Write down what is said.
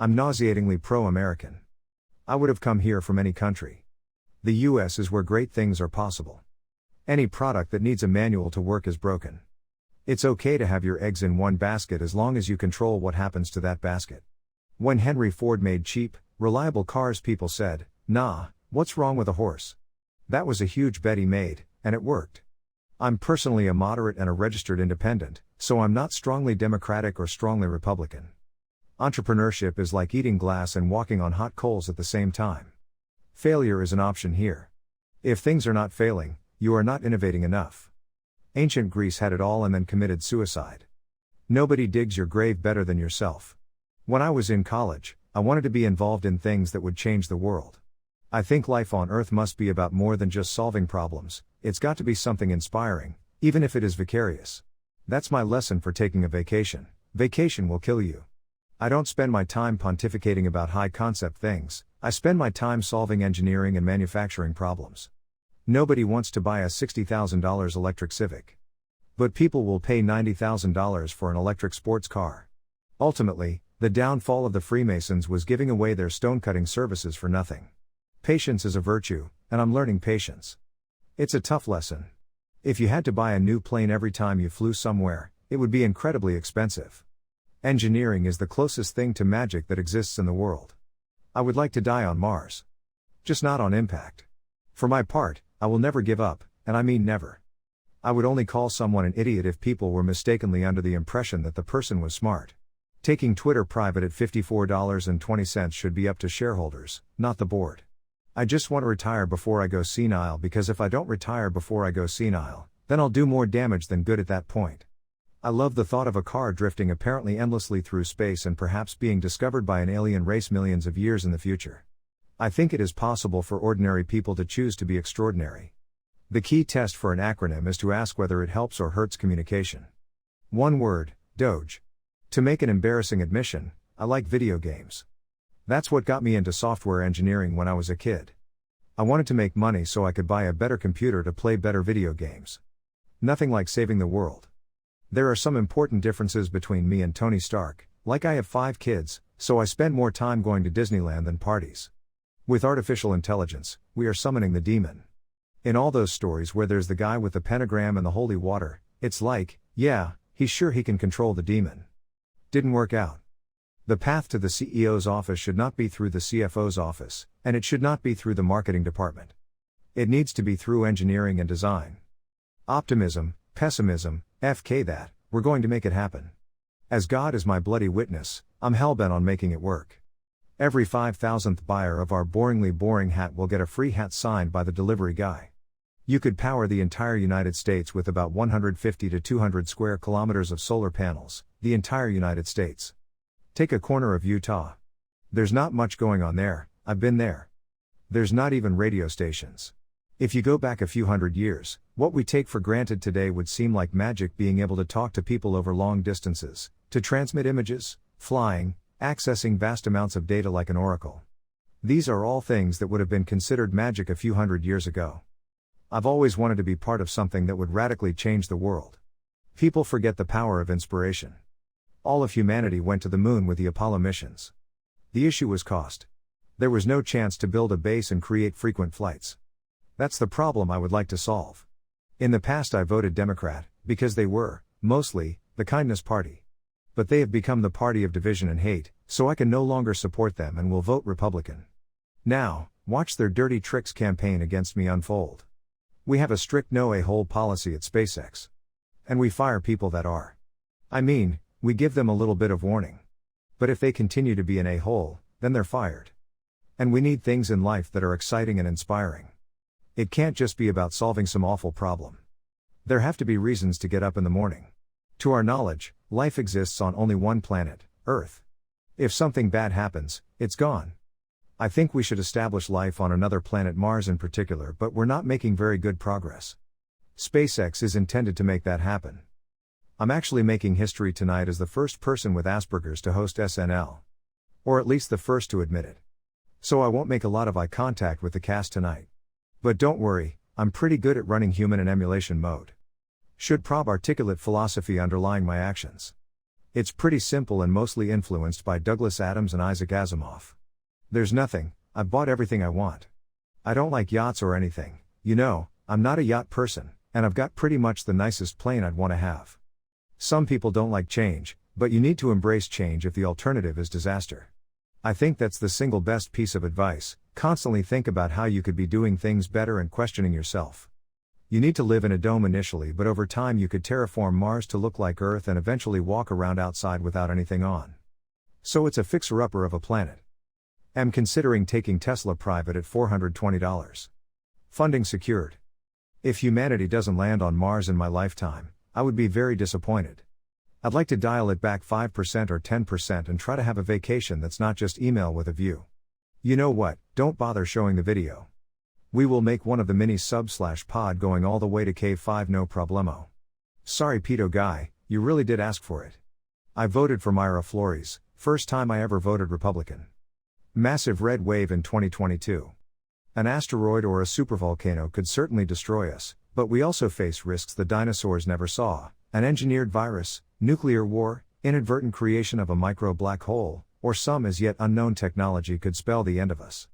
I'm nauseatingly pro-American. I would have come here from any country. The US is where great things are possible. Any product that needs a manual to work is broken. It's okay to have your eggs in one basket as long as you control what happens to that basket. When Henry Ford made cheap, reliable cars, people said, "Nah, what's wrong with a horse?" That was a huge bet he made, and it worked. I'm personally a moderate and a registered independent, so I'm not strongly Democratic or strongly Republican. Entrepreneurship is like eating glass and walking on hot coals at the same time. Failure is an option here. If things are not failing, you are not innovating enough. Ancient Greece had it all and then committed suicide. Nobody digs your grave better than yourself. When I was in college, I wanted to be involved in things that would change the world. I think life on Earth must be about more than just solving problems. It's got to be something inspiring, even if it is vicarious. That's my lesson for taking a vacation. Vacation will kill you. I don't spend my time pontificating about high-concept things, I spend my time solving engineering and manufacturing problems. Nobody wants to buy a $60,000 electric Civic. But people will pay $90,000 for an electric sports car. Ultimately, the downfall of the Freemasons was giving away their stone-cutting services for nothing. Patience is a virtue, and I'm learning patience. It's a tough lesson. If you had to buy a new plane every time you flew somewhere, it would be incredibly expensive. Engineering is the closest thing to magic that exists in the world. I would like to die on Mars. Just not on impact. For my part, I will never give up, and I mean never. I would only call someone an idiot if people were mistakenly under the impression that the person was smart. Taking Twitter private at $54.20 should be up to shareholders, not the board. I just want to retire before I go senile, because if I don't retire before I go senile, then I'll do more damage than good at that point. I love the thought of a car drifting apparently endlessly through space and perhaps being discovered by an alien race millions of years in the future. I think it is possible for ordinary people to choose to be extraordinary. The key test for an acronym is to ask whether it helps or hurts communication. One word, Doge. To make an embarrassing admission, I like video games. That's what got me into software engineering when I was a kid. I wanted to make money so I could buy a better computer to play better video games. Nothing like saving the world. There are some important differences between me and Tony Stark, like I have 5 kids, so I spend more time going to Disneyland than parties. With artificial intelligence, we are summoning the demon. In all those stories where there's the guy with the pentagram and the holy water, it's like, yeah, he's sure he can control the demon. Didn't work out. The path to the CEO's office should not be through the CFO's office, and it should not be through the marketing department. It needs to be through engineering and design. Optimism, pessimism, FK that, we're going to make it happen. As God is my bloody witness, I'm hellbent on making it work. Every 5,000th buyer of our boringly boring hat will get a free hat signed by the delivery guy. You could power the entire United States with about 150 to 200 square kilometers of solar panels, the entire United States. Take a corner of Utah. There's not much going on there, I've been there. There's not even radio stations. If you go back a few hundred years, what we take for granted today would seem like magic, being able to talk to people over long distances, to transmit images, flying, accessing vast amounts of data like an oracle. These are all things that would have been considered magic a few hundred years ago. I've always wanted to be part of something that would radically change the world. People forget the power of inspiration. All of humanity went to the moon with the Apollo missions. The issue was cost. There was no chance to build a base and create frequent flights. That's the problem I would like to solve. In the past I voted Democrat, because they were, mostly, the kindness party. But they have become the party of division and hate, so I can no longer support them and will vote Republican. Now, watch their dirty tricks campaign against me unfold. We have a strict no a-hole policy at SpaceX. And we fire people that are. I mean, we give them a little bit of warning. But if they continue to be an a-hole, then they're fired. And we need things in life that are exciting and inspiring. It can't just be about solving some awful problem. There have to be reasons to get up in the morning. To our knowledge, life exists on only one planet, Earth. If something bad happens, it's gone. I think we should establish life on another planet, Mars in particular, but we're not making very good progress. SpaceX is intended to make that happen. I'm actually making history tonight as the first person with Asperger's to host SNL. Or at least the first to admit it. So I won't make a lot of eye contact with the cast tonight. But don't worry, I'm pretty good at running human in emulation mode. Should probe articulate philosophy underlying my actions. It's pretty simple and mostly influenced by Douglas Adams and Isaac Asimov. There's nothing, I've bought everything I want. I don't like yachts or anything, I'm not a yacht person, and I've got pretty much the nicest plane I'd want to have. Some people don't like change, but you need to embrace change if the alternative is disaster. I think that's the single best piece of advice. Constantly think about how you could be doing things better and questioning yourself. You need to live in a dome initially, but over time you could terraform Mars to look like Earth and eventually walk around outside without anything on. So it's a fixer-upper of a planet. Am considering taking Tesla private at $420. Funding secured. If humanity doesn't land on Mars in my lifetime, I would be very disappointed. I'd like to dial it back 5% or 10% and try to have a vacation that's not just email with a view. You know what, don't bother showing the video. We will make one of the mini sub/pod going all the way to Cave 5 no problemo. Sorry pedo guy, you really did ask for it. I voted for Mayra Flores, first time I ever voted Republican. Massive red wave in 2022. An asteroid or a supervolcano could certainly destroy us, but we also face risks the dinosaurs never saw, an engineered virus, nuclear war, inadvertent creation of a micro black hole, or some as yet unknown technology could spell the end of us.